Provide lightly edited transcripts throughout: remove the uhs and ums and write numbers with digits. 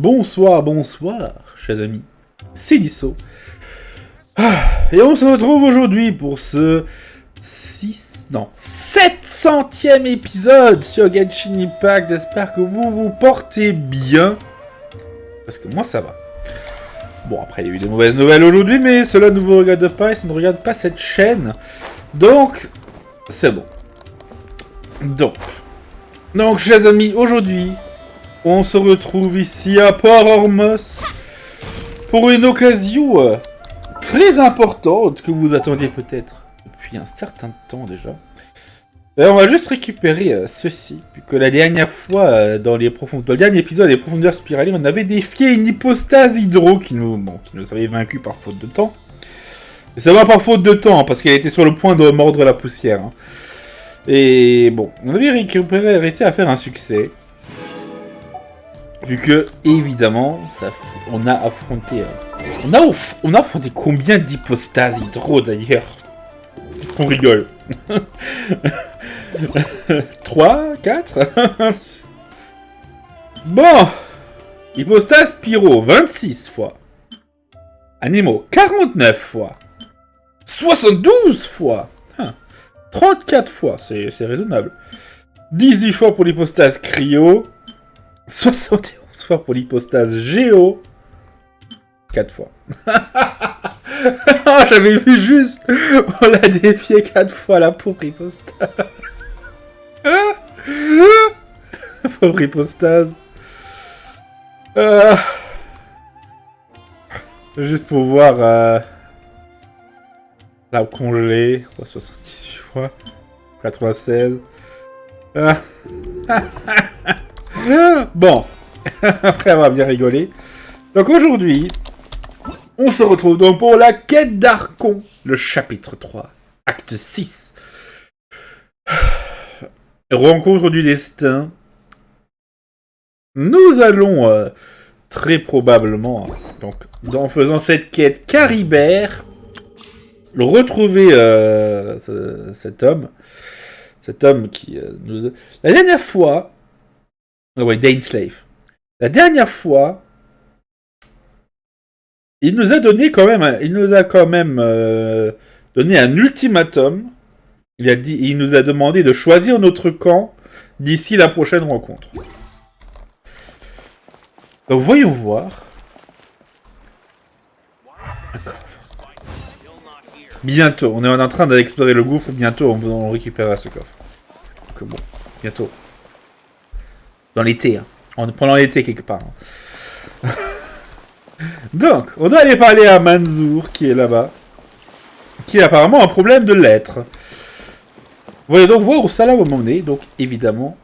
Bonsoir, chers amis. C'est Deaso. Et on se retrouve aujourd'hui pour ce 700e épisode sur Genshin Impact. J'espère que vous vous portez bien. Parce que moi, ça va. Bon, après, il y a eu des mauvaises nouvelles aujourd'hui, mais cela ne vous regarde pas et ça ne regarde pas cette chaîne. Donc, c'est bon. Donc, chers amis, aujourd'hui, on se retrouve ici à Port-Ormos pour une occasion très importante que vous attendiez peut-être depuis un certain temps déjà. Et on va juste récupérer ceci, puisque la dernière fois, dans le dernier épisode des profondeurs spirales, on avait défié une hypostase hydro qui nous avait vaincus par faute de temps. Et c'est pas par faute de temps, parce qu'elle était sur le point de mordre la poussière. Hein. Et bon, on avait réussi à faire un succès. Vu que, évidemment, on a affronté... On a affronté combien d'hypostases hydro, d'ailleurs? On rigole. 3, 4. Bon. Hypostase pyro, 26 fois. Animaux, 49 fois. 72 fois. 34 fois, c'est raisonnable. 18 fois pour l'hypostase cryo. 71 fois pour l'hypostase géo. 4 fois. J'avais vu juste. On l'a défié 4 fois la pauvre hypostase. Pauvre hypostase. Juste pour voir. La congelée. 78 fois. 96. Bon. Après avoir bien rigolé. Donc aujourd'hui. On se retrouve donc pour la quête d'Archon, le chapitre 3, acte 6. Rencontre du destin. Nous allons très probablement, donc, en faisant cette quête caribère, retrouver cet homme qui nous a... La dernière fois... ouais, Dane Slave. La dernière fois... Il nous a quand même donné un ultimatum. Il nous a demandé de choisir notre camp d'ici la prochaine rencontre. Donc voyons voir. Un coffre. Bientôt, on est en train d'explorer le gouffre. Bientôt, on récupérera ce coffre. Donc bon, bientôt. Dans l'été, hein. Pendant l'été quelque part. Hein. Donc, on doit aller parler à Manzour, qui est là-bas. Qui a apparemment un problème de lettre. Voyez donc voir où ça va m'emmener. Donc, évidemment,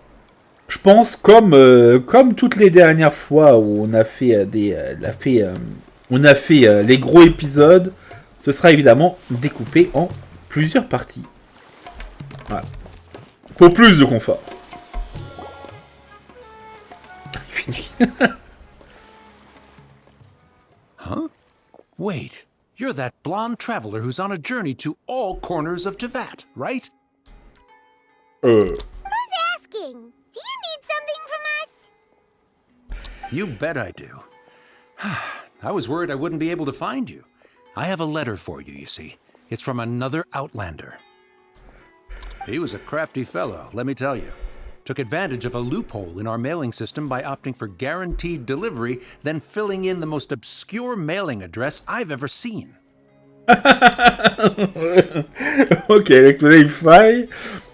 je pense, comme toutes les dernières fois où on a fait les gros épisodes, ce sera évidemment découpé en plusieurs parties. Voilà. Pour plus de confort. Fini. Huh? Wait, you're that blonde traveler who's on a journey to all corners of Teyvat, right? Who's asking? Do you need something from us? You bet I do. I was worried I wouldn't be able to find you. I have a letter for you, you see. It's from another Outlander. He was a crafty fellow, let me tell you. Took advantage of a loophole in our mailing system by opting for guaranteed delivery, then filling in the most obscure mailing address I've ever seen. Ok, avec les failles,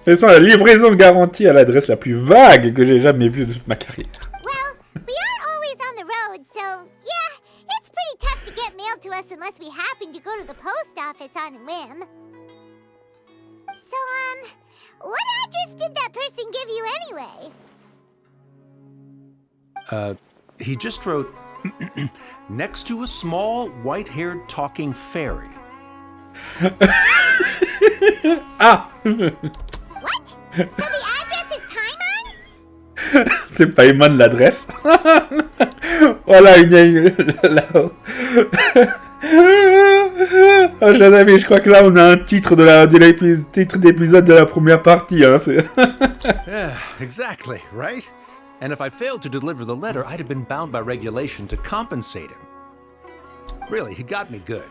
ce sont la livraison garantie à l'adresse la plus vague que j'ai jamais vue de toute ma carrière. Well, we aren't always on the road, so yeah, it's pretty tough to get mail to us unless we happen to go to the post office on a whim. So, what address did that person give you anyway? He just wrote, next to a small, white-haired talking fairy. Ah. What? So the address is PAIMON? C'est PAIMON l'adresse. Voilà là-haut. Oh, chers amis, je crois que là on a un titre titre d'épisode de la première partie. Hein, Yeah, exactly, right? And if I failed to deliver the letter, I'd have been bound by regulation to compensate him. Really, he got me good.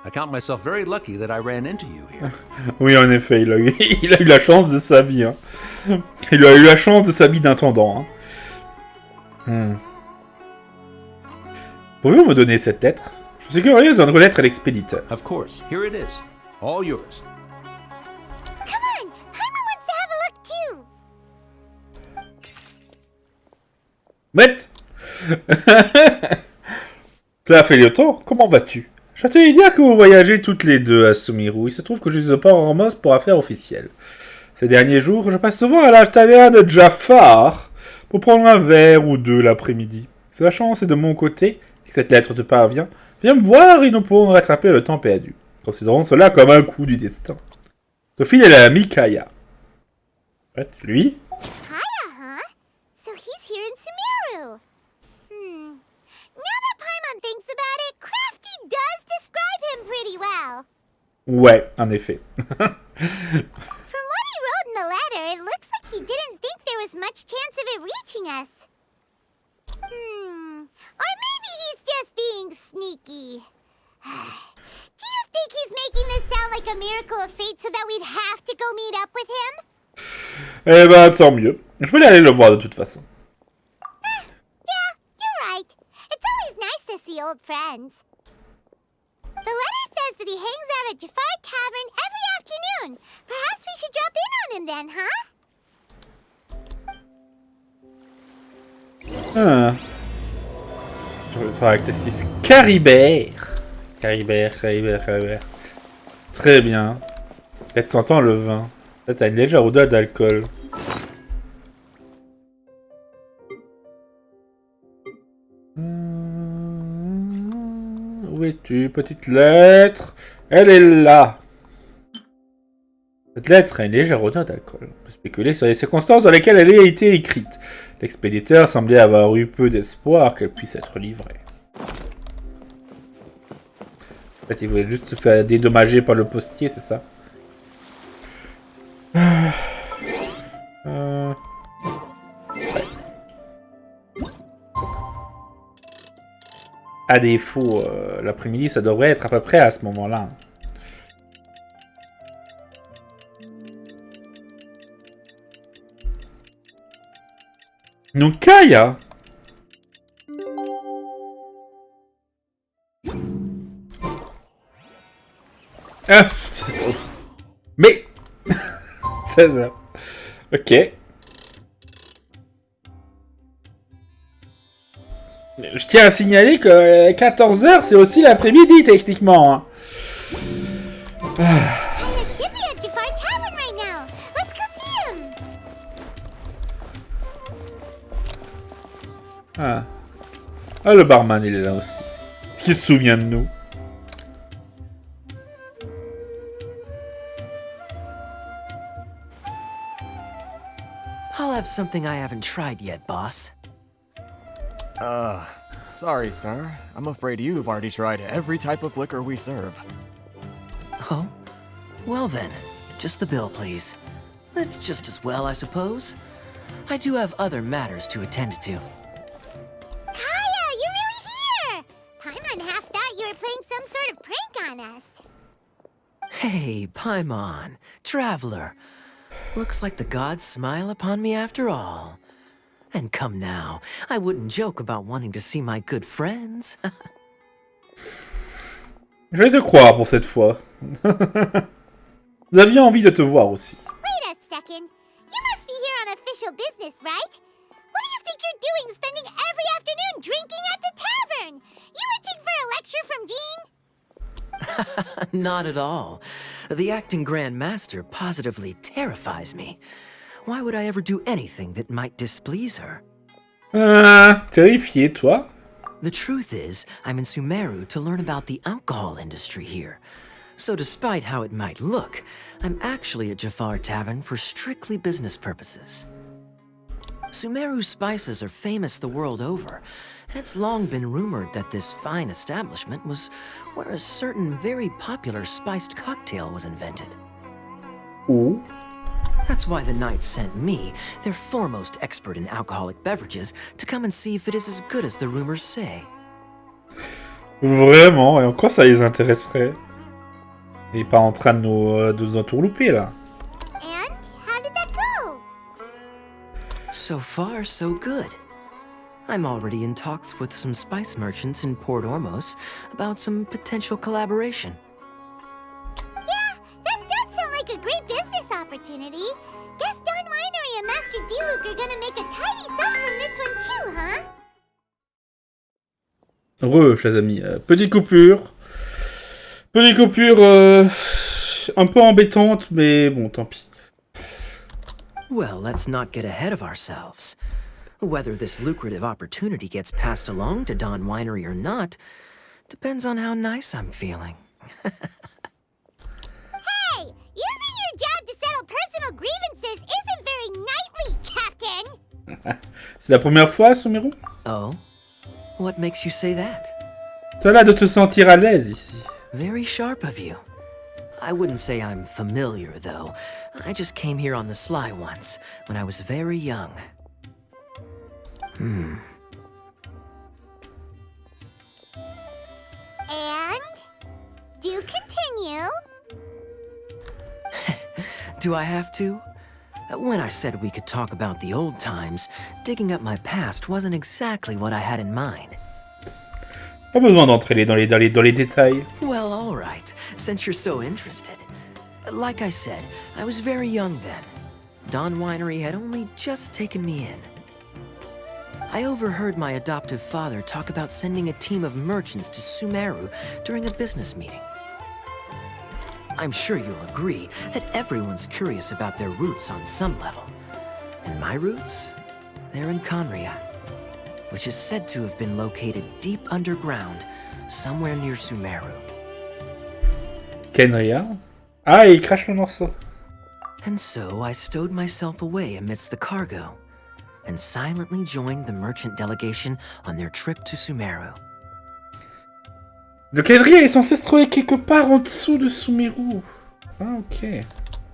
I count myself very lucky that I ran into you here. Oui, en effet, il a eu la chance de sa vie. Hein. Il a eu la chance de sa vie d'intendant. Hein. Pouvez-vous me donner cette lettre? Je suis curieuse d'en connaître l'expéditeur. Of course. Here it is. All yours. Come on, Paimon wants to have a look too. Mette. Cela fait longtemps. Comment vas-tu? Je te dire que vous voyagez toutes les deux à Sumiru. Il se trouve que je suis au port Hormos pour affaires officielles. Ces derniers jours, je passe souvent à la taverne de Jafar pour prendre un verre ou deux l'après-midi. Si la chance est de mon côté et que cette lettre te parvient, viens me voir et nous pourrons rattraper le temps perdu. Considérons cela comme un coup du destin. Ton fidèle ami Kaeya. Lui? Kaeya, huh? So he's here in Sumeru. Now that Paimon thinks about it, Crafty does describe him pretty well. Ouais, en effet. From what he wrote in the letter, it looks like he didn't think there was much chance of it reaching us. Or maybe he's just being sneaky. Do you think he's making this sound like a miracle of fate so that we'd have to go meet up with him? Eh ben, tant mieux. Je voulais aller le voir de toute façon. Yeah, you're right. It's always nice to see old friends. The letter says that he hangs out at Jafar Tavern every afternoon. Perhaps we should drop in on him then, huh? Ah. Je vais faire avec Testis. Caribert. Caribert. Très bien. Peut-être sentant le vin. Là, t'as une légère odeur d'alcool. Où es-tu, petite lettre? Elle est là. Cette lettre a une légère odeur d'alcool. On peut spéculer sur les circonstances dans lesquelles elle a été écrite. L'expéditeur semblait avoir eu peu d'espoir qu'elle puisse être livrée. En fait, il voulait juste se faire dédommager par le postier, c'est ça? À défaut, l'après-midi, ça devrait être à peu près à ce moment-là. Donc, Kaeya. Ah, mais 16h. Ok. Je tiens à signaler que 14h, c'est aussi l'après-midi, techniquement. Hein. Ah. Ah, le barman, il est là aussi. Est-ce qu'il se souvient de nous? I'll have something I haven't tried yet, boss. Sorry, sir. I'm afraid you've already tried every type of liquor we serve. Oh? Well then, just the bill, please. That's just as well, I suppose. I do have other matters to attend to. Kaeya, you're really here! Paimon half thought you were playing some sort of prank on us. Hey, Paimon, traveler. Looks like the gods smile upon me after all. And come now, I wouldn't joke about wanting to see my good friends. Je vais te croire pour cette fois. Nous avions envie de te voir aussi. Wait a second. You must be here on official business, right? What do you think you're doing spending every afternoon drinking at the tavern? You itching for a lecture from Jean? Not at all. The acting Grand Master positively terrifies me. Why would I ever do anything that might displease her? Terrifié, toi? The truth is, I'm in Sumeru to learn about the alcohol industry here. So despite how it might look, I'm actually at Jafar Tavern for strictly business purposes. Sumeru spices are famous the world over, and it's long been rumored that this fine establishment was where a certain very popular spiced cocktail was invented. Ooh. That's why the Knights sent me, their foremost expert in alcoholic beverages, to come and see if it is as good as the rumors say. Vraiment, et en quoi ça les intéresserait? Il est pas en train de nous entourlouper, là. And how did that go? So far, so good. I'm already in talks with some spice merchants in Port Ormos about some potential collaboration. Yeah, that does sound like a great business opportunity. Guess Don Winery and Master D-Luke are gonna make a tidy sum from this one too, huh? Chers amis. Petite coupure. Petite coupure un peu embêtante, mais bon, tant pis. Well, let's not get ahead of ourselves. Whether this lucrative opportunity gets passed along to Don Winery or not depends on how nice I'm feeling. Hey, using your job to settle personal grievances isn't very knightly, Captain! C'est la première fois, Sumeru? Oh? What makes you say that? T'as l'air de te sentir à l'aise ici. Very sharp of you. I wouldn't say I'm familiar, though. I just came here on the sly once, when I was very young. And? Do continue. Do I have to? When I said we could talk about the old times, digging up my past wasn't exactly what I had in mind. Pas besoin d'entrer dans les détails. Well, all right, since you're so interested. Like I said, I was very young then. Don Winery had only just taken me in. I overheard my adoptive father talk about sending a team of merchants to Sumeru during a business meeting. I'm sure you'll agree that everyone's curious about their roots on some level. And my roots? They're in Conria, which is said to have been located deep underground, somewhere near Sumeru. Kenria? Ah, il crache le morceau. And so I stowed myself away amidst the cargo, and silently joined the merchant delegation on their trip to Sumeru. Le Kenria est censé se trouver quelque part en dessous de Sumeru. Ah, ok.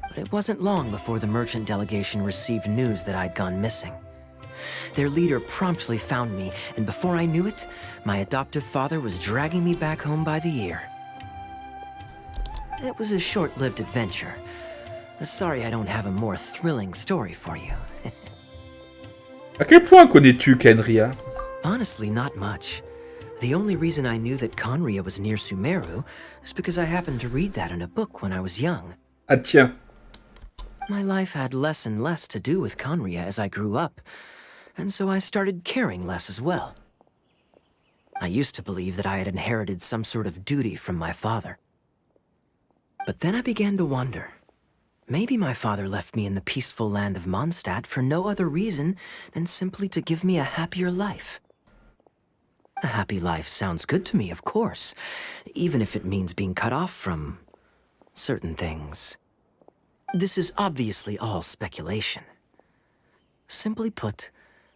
But it wasn't long before the merchant delegation received news that I'd gone missing. Their leader promptly found me, and before I knew it, my adoptive father was dragging me back home by the ear. It was a short-lived adventure. Sorry I don't have a more thrilling story for you. À quel point connais-tu Kenria? Honestly, not much. The only reason I knew that Conria was near Sumeru is because I happened to read that in a book when I was young. Ah tiens. My life had less and less to do with Conria as I grew up, and so I started caring less as well. I used to believe that I had inherited some sort of duty from my father. But then I began to wonder. Maybe my father left me in the peaceful land of Mondstadt for no other reason than simply to give me a happier life. A happy life sounds good to me, of course, even if it means being cut off from certain things. This is obviously all speculation. Simply put,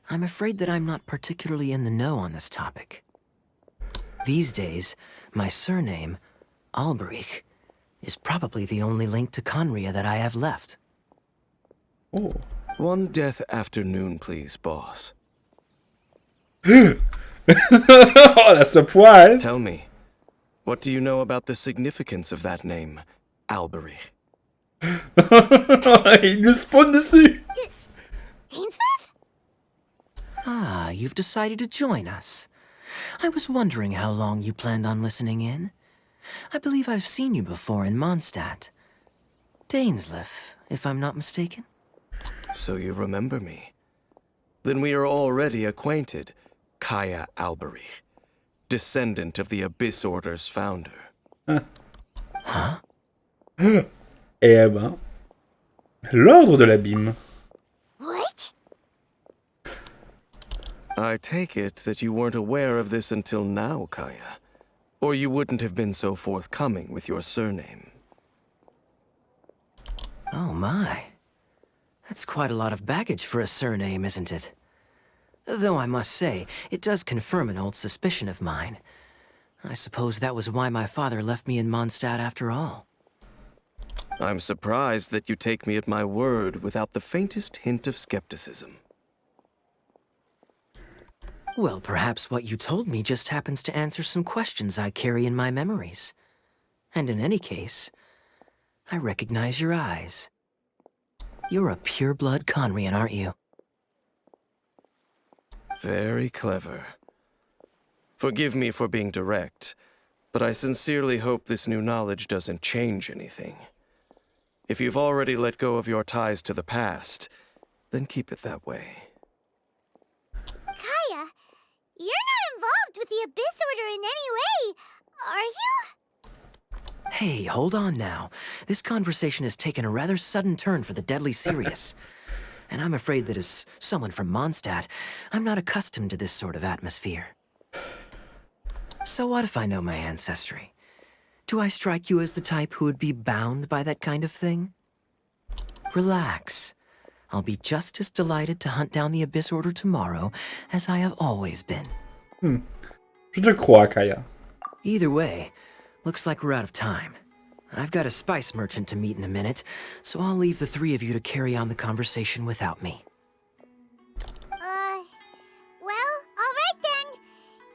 I'm afraid that I'm not particularly in the know on this topic. These days, my surname, Alberich, is probably the only link to Conria that I have left. Oh. One death afternoon, please, boss. Oh, la surprise! Tell me, what do you know about the significance of that name, Alberich? Il nous spawn dessus! Dainsleif? Ah, you've decided to join us. I was wondering how long you planned on listening in. I believe I've seen you before in Mondstadt. Dainsleif, if I'm not mistaken. So you remember me. Then we are already acquainted. Kaeya Alberich, descendant of the Abyss Order's founder. Huh? Eh ben... L'ordre de l'abîme. What? I take it that you weren't aware of this until now, Kaeya. Or you wouldn't have been so forthcoming with your surname. Oh my. That's quite a lot of baggage for a surname, isn't it? Though I must say, it does confirm an old suspicion of mine. I suppose that was why my father left me in Mondstadt after all. I'm surprised that you take me at my word without the faintest hint of skepticism. Well, perhaps what you told me just happens to answer some questions I carry in my memories. And in any case, I recognize your eyes. You're a pure-blood Conrian, aren't you? Very clever. Forgive me for being direct, but I sincerely hope this new knowledge doesn't change anything. If you've already let go of your ties to the past, then keep it that way. Kaeya, you're not involved with the Abyss Order in any way, are you? Hey, hold on now. This conversation has taken a rather sudden turn for the deadly serious. And I'm afraid that as someone from Mondstadt, I'm not accustomed to this sort of atmosphere. So what if I know my ancestry? Do I strike you as the type who would be bound by that kind of thing? Relax. I'll be just as delighted to hunt down the Abyss Order tomorrow as I have always been. Je te crois, Kaeya. Either way, looks like we're out of time. I've got a spice merchant to meet in a minute, so I'll leave the three of you to carry on the conversation without me. Well, alright then.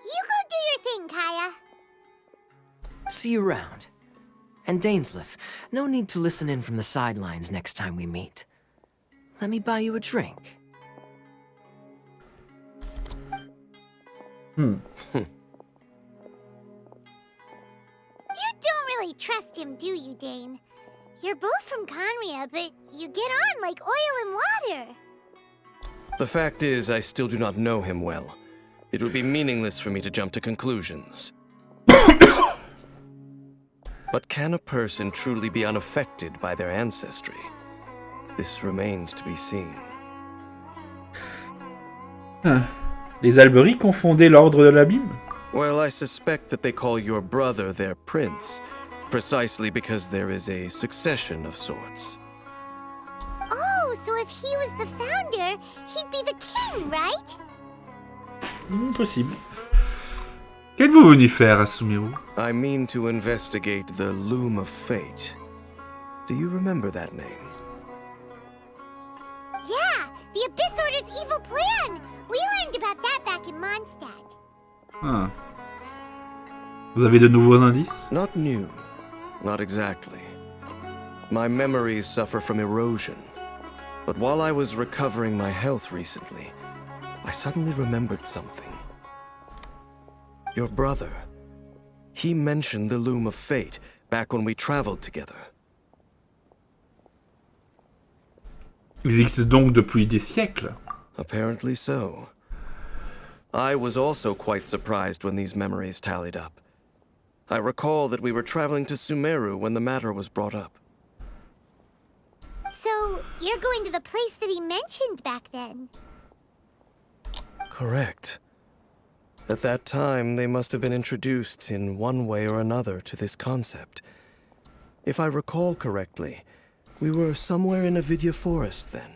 You go do your thing, Kaeya. See you around. And Dainsleif, no need to listen in from the sidelines next time we meet. Let me buy you a drink. You don't really trust him, do you, Dane? You're both from Conria, but you get on like oil and water. The fact is, I still do not know him well. It would be meaningless for me to jump to conclusions. But can a person truly be unaffected by their ancestry? This remains to be seen. Les Alberics ont fondé l'Ordre de l'Abîme? Well, I suspect that they call your brother their prince, precisely because there is a succession of sorts. Oh, so if he was the founder, he'd be the king, right? Possible. Qu'êtes-vous venu faire à Sumeru? I mean to investigate the Loom of Fate. Do you remember that name? Yeah, the Abyss Order's evil plan! We learned about that back in Mondstadt. Ah. Vous avez de nouveaux indices? Not new. Not exactly. My memories suffer from erosion. But while I was recovering my health recently, I suddenly remembered something. Your brother. He mentioned the Loom of Fate back when we traveled together. Ils existent donc depuis des siècles. Apparently so. I was also quite surprised when these memories tallied up. I recall that we were traveling to Sumeru when the matter was brought up. So, you're going to the place that he mentioned back then? Correct. At that time, they must have been introduced in one way or another to this concept. If I recall correctly, we were somewhere in Avidya Forest then.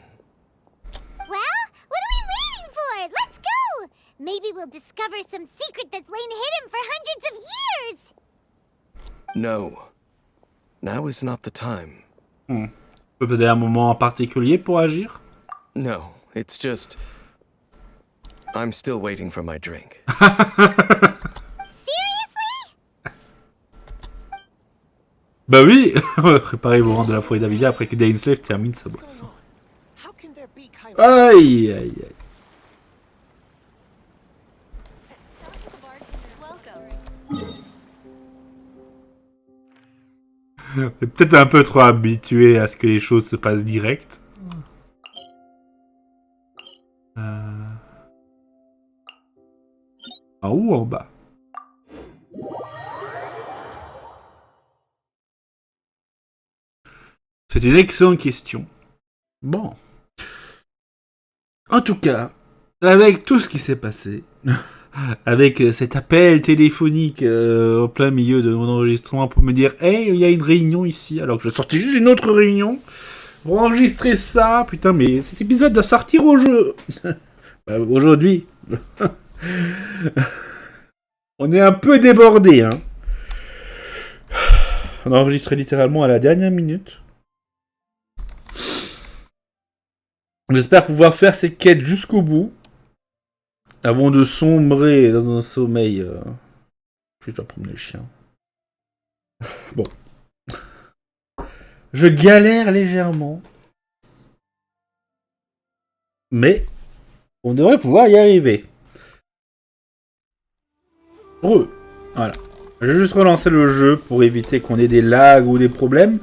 Well, what are we waiting for? Let's go! Maybe we'll discover some secret that's lain hidden for hundreds of years! No. Now is not the time. Vous avez un moment en particulier pour agir? No, it's just... I'm still waiting for my drink. Seriously? Bah oui. Préparez-vous à rendre de la forêt d'Avidia après que Dainsleif termine sa boisson. Aïe, aïe, aïe. Peut-être un peu trop habitué à ce que les choses se passent direct. En haut ou en bas? C'est une excellente question. Bon. En tout cas, avec tout ce qui s'est passé, avec cet appel téléphonique en plein milieu de mon enregistrement pour me dire « Hey, il y a une réunion ici », alors que je sortais juste d'une autre réunion pour enregistrer ça. Putain, mais cet épisode doit sortir au jeu. Aujourd'hui. On est un peu débordé, hein. On a enregistré littéralement à la dernière minute. J'espère pouvoir faire ces quêtes jusqu'au bout. Avant de sombrer dans un sommeil. Je dois promener le chien. Bon. Je galère légèrement. Mais on devrait pouvoir y arriver. Heureux. Voilà. Je vais juste relancer le jeu pour éviter qu'on ait des lags ou des problèmes.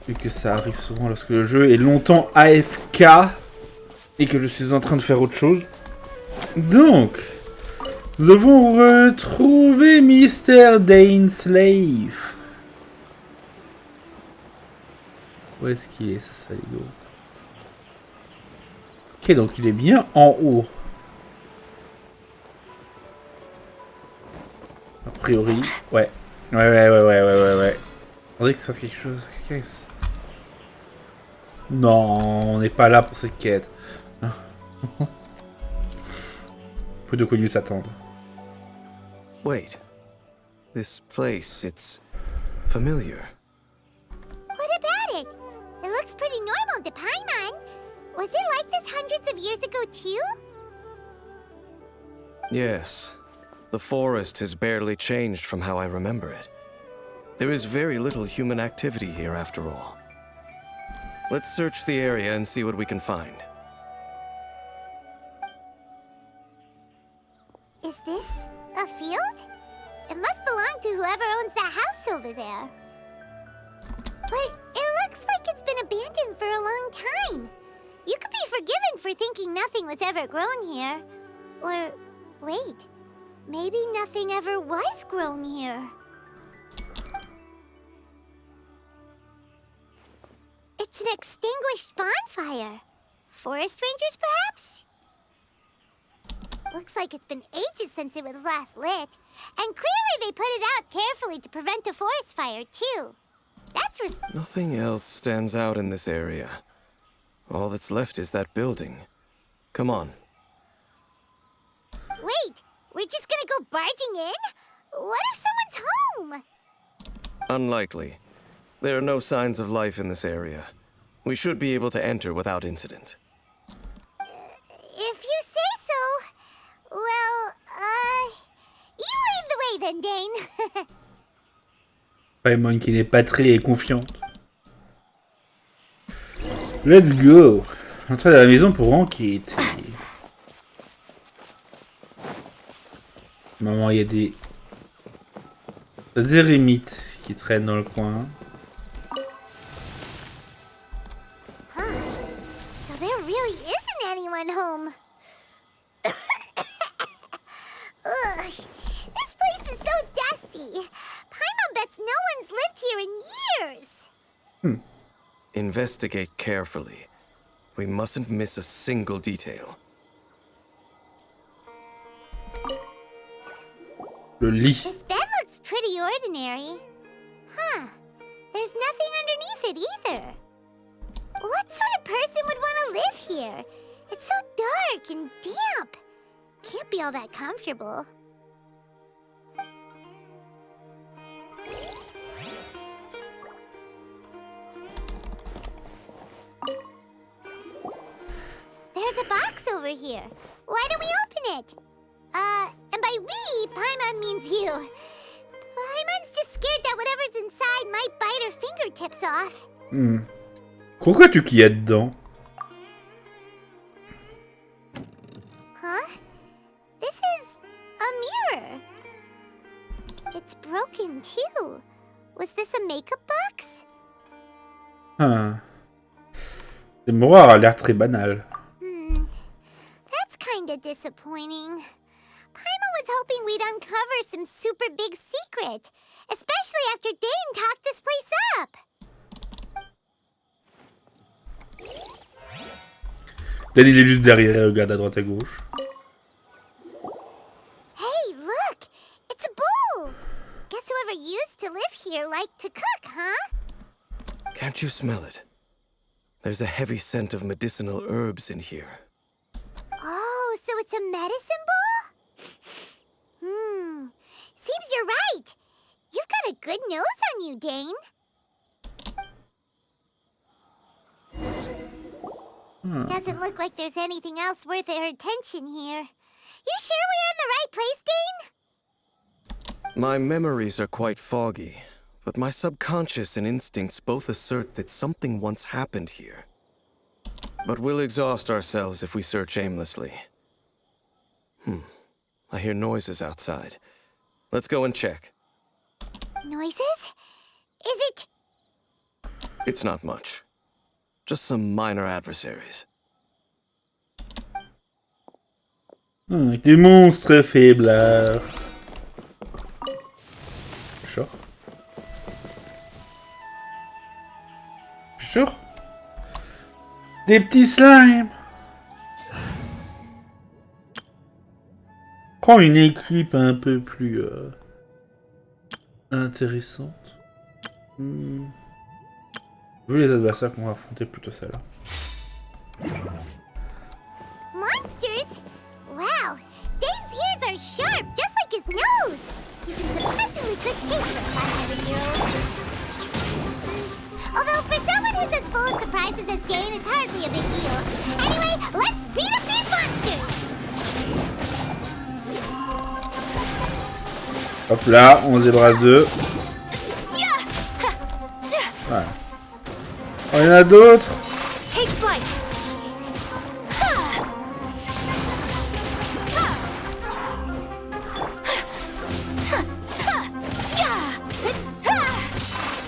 Vu que ça arrive souvent lorsque le jeu est longtemps AFK et que je suis en train de faire autre chose. Donc, nous devons retrouver Mr. Daneslave. Où est-ce qu'il est, ce saligo? Ok, donc il est bien en haut. A priori, ouais. Ouais. On dirait que ça se passe quelque chose. Qu'est-ce? Non, on n'est pas là pour cette quête. Peu de quoi mieux s'attendre. Wait. This place, it's familiar. What about it? It looks pretty normal to Paimon. Was it like this hundreds of years ago too? Yes. The forest has barely changed from how I remember it. There is very little human activity here after all. Let's search the area and see what we can find. Is this a field? It must belong to whoever owns that house over there. But it looks like it's been abandoned for a long time. You could be forgiven for thinking nothing was ever grown here. Or, wait, maybe nothing ever was grown here. It's an extinguished bonfire. Forest rangers, perhaps? Looks like it's been ages since it was last lit. And clearly they put it out carefully to prevent a forest fire, too. That's Nothing else stands out in this area. All that's left is that building. Come on. Wait, we're just gonna go barging in? What if someone's home? Unlikely. There are no signs of life in this area. We should be able to enter without incident. If you say so. Well, you lead the way then, Dane. Paimon qui n'est pas très confiante. Let's go. Entrer dans la maison pour enquêter. Maman, il y a des érémites qui traînent dans le coin. So there really isn't anyone home. Ugh, this place is so dusty. Paimon bets no one's lived here in years. Investigate carefully. We mustn't miss a single detail. Le lit. This bed looks pretty ordinary. Huh. There's nothing underneath it either. What sort of person would want to live here? It's so dark and damp. Can't be all that comfortable. There's a box over here. Why don't we open it? And by we, Paimon means you. Paimon's just scared that whatever's inside might bite her fingertips off. Pourquoi tu qu'il y a dedans? Huh? This is a mirror. It's broken too. Was this a makeup box? Le miroir a l'air très banal. That's kinda disappointing. Paimon was hoping we'd uncover some super big secret, especially after Dane talked this place up. Dan, il est juste derrière, il regarde à droite à gauche. Hey, look! It's a bowl! Guess whoever used to live here liked to cook, huh? Can't you smell it? There's a heavy scent of medicinal herbs in here. Oh, so it's a medicine bowl? Seems you're right. You've got a good nose on you, Dane. Doesn't look like there's anything else worth our attention here. You sure we're in the right place, Dane? My memories are quite foggy, but my subconscious and instincts both assert that something once happened here. But we'll exhaust ourselves if we search aimlessly. I hear noises outside. Let's go and check. Noises? Is it... It's not much. Just some minor adversaries. Des monstres faiblards. Sure. Sure. Des petits slimes. Prends une équipe un peu plus intéressante. Vu les adversaires qu'on va affronter, plutôt celle-là. Monsters? Wow, Dane's ears are sharp, just like his nose. He's in surprisingly good shape for a 500-year-old. Although for someone who's as full of surprises as Dane, it's hardly a big deal. Anyway, let's beat up these monsters! Hop là, on se débarrasse d'eux. Voilà. Oh, il y en a d'autres. Take flight.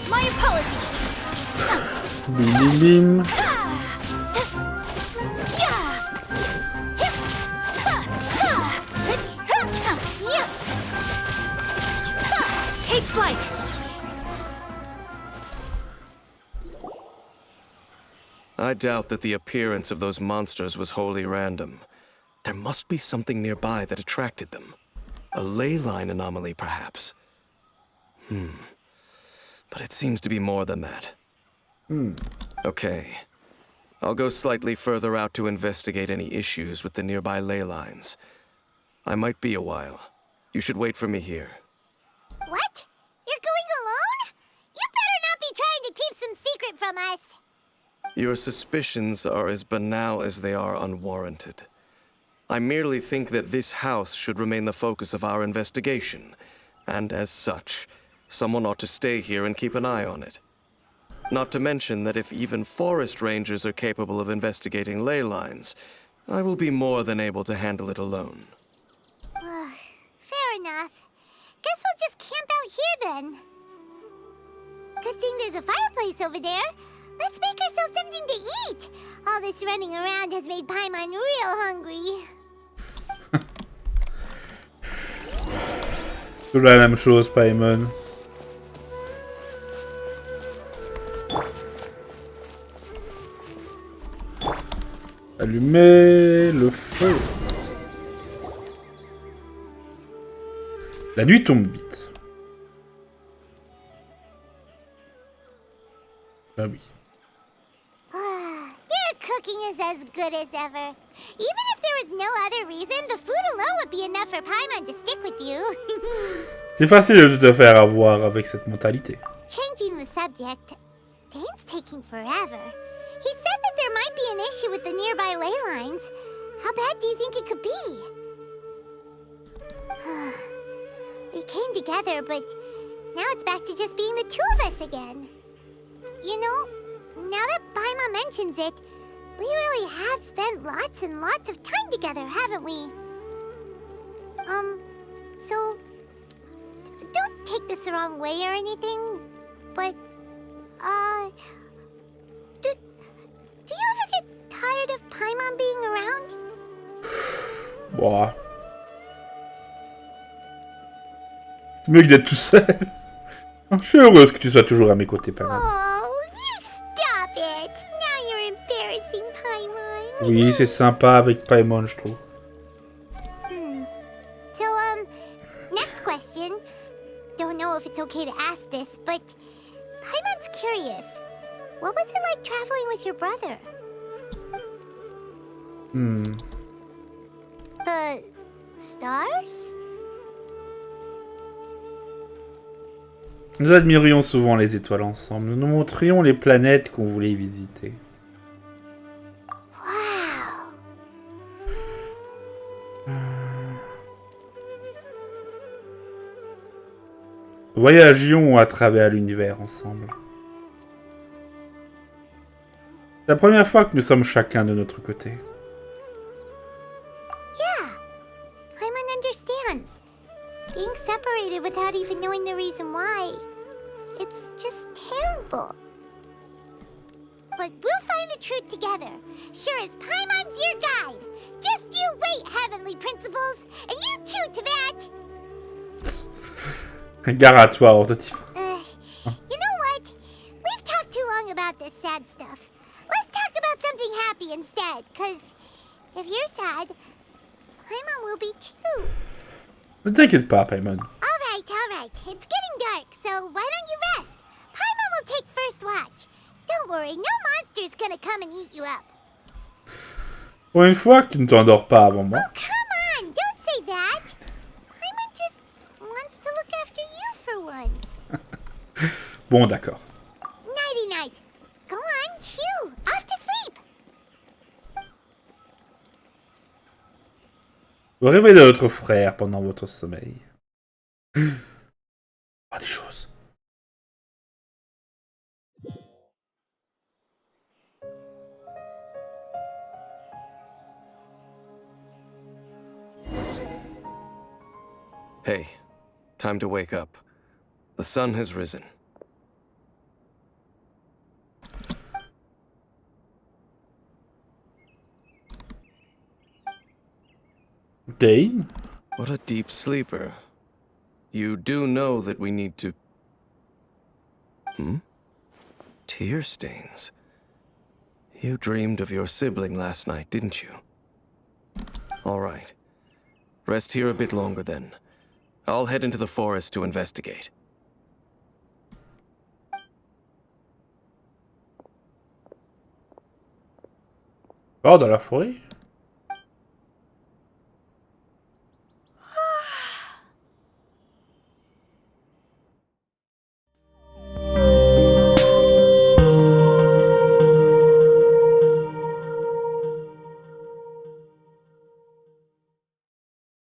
My apologies. Bim bim bim. Take flight. I doubt that the appearance of those monsters was wholly random. There must be something nearby that attracted them. A ley line anomaly, perhaps. But it seems to be more than that. Okay. I'll go slightly further out to investigate any issues with the nearby ley lines. I might be a while. You should wait for me here. What? You're going alone? You better not be trying to keep some secret from us. Your suspicions are as banal as they are unwarranted. I merely think that this house should remain the focus of our investigation, and as such, someone ought to stay here and keep an eye on it. Not to mention that if even forest rangers are capable of investigating ley lines, I will be more than able to handle it alone. Fair enough. Guess we'll just camp out here then. Good thing there's a fireplace over there. Let's make ourselves something to eat. All this running around has made Paimon real hungry. Toujours la même chose, Paimon. Allumer le feu. La nuit tombe vite. Ah oui. Your cooking is as good as ever. Even if there was no other reason, the food alone would be enough for Paimon to stick with you. C'est facile de te faire avoir avec cette mentalité. Changing the subject, Dane's taking forever. He said that there might be an issue with the nearby ley lines. How bad do you think it could be? We came together, but now it's back to just being the two of us again. You know, now that Paimon mentions it, we really have spent lots and lots of time together, haven't we? So, don't take this the wrong way or anything, but, do you ever get tired of Paimon being around? Bon. C'est mieux que d'être tout seul. Je suis heureuse que tu sois toujours à mes côtés, Paimon. Oh, you stop it! Now you're embarrassing Paimon. Oui, c'est sympa avec Paimon, je trouve. So, next question. Don't know if it's okay to ask this, but Paimon's curious. What was it like traveling with your brother? The stars? Nous admirions souvent les étoiles ensemble. Nous nous montrions les planètes qu'on voulait visiter. Wow, Voyagions à travers l'univers ensemble. C'est la première fois que nous sommes chacun de notre côté. Yeah, Paimon understands. Being separated without even knowing the reason why, it's just terrible. But we'll find the truth together. Sure as Paimon's your guide. Just you wait, Heavenly Principles, and you too, Tevat. Gare à toi, Ordotif. You know what? We've talked too long about this sad stuff. Let's talk about something happy instead, cause if you're sad, Paimon will be too. Ne t'inquiète pas, Paimon. Alright. It's getting dark, so why don't you rest? Paimon will take first watch. Don't worry, no monster's gonna come and eat you up. Pour une fois que tu ne t'endors pas avant moi. Oh, come on! Don't say that! Paimon just wants to look after you for once. Bon, d'accord. Nighty-night. Go on, shoo! Off to sleep! Réveillez votre frère pendant votre sommeil. Ah, des choses. Hey, time to wake up. The sun has risen. Dane? What a deep sleeper. You do know that we need to... Tear stains. You dreamed of your sibling last night, didn't you? All right. Rest here a bit longer then. I'll head into the forest to investigate. Oh, dans la forêt?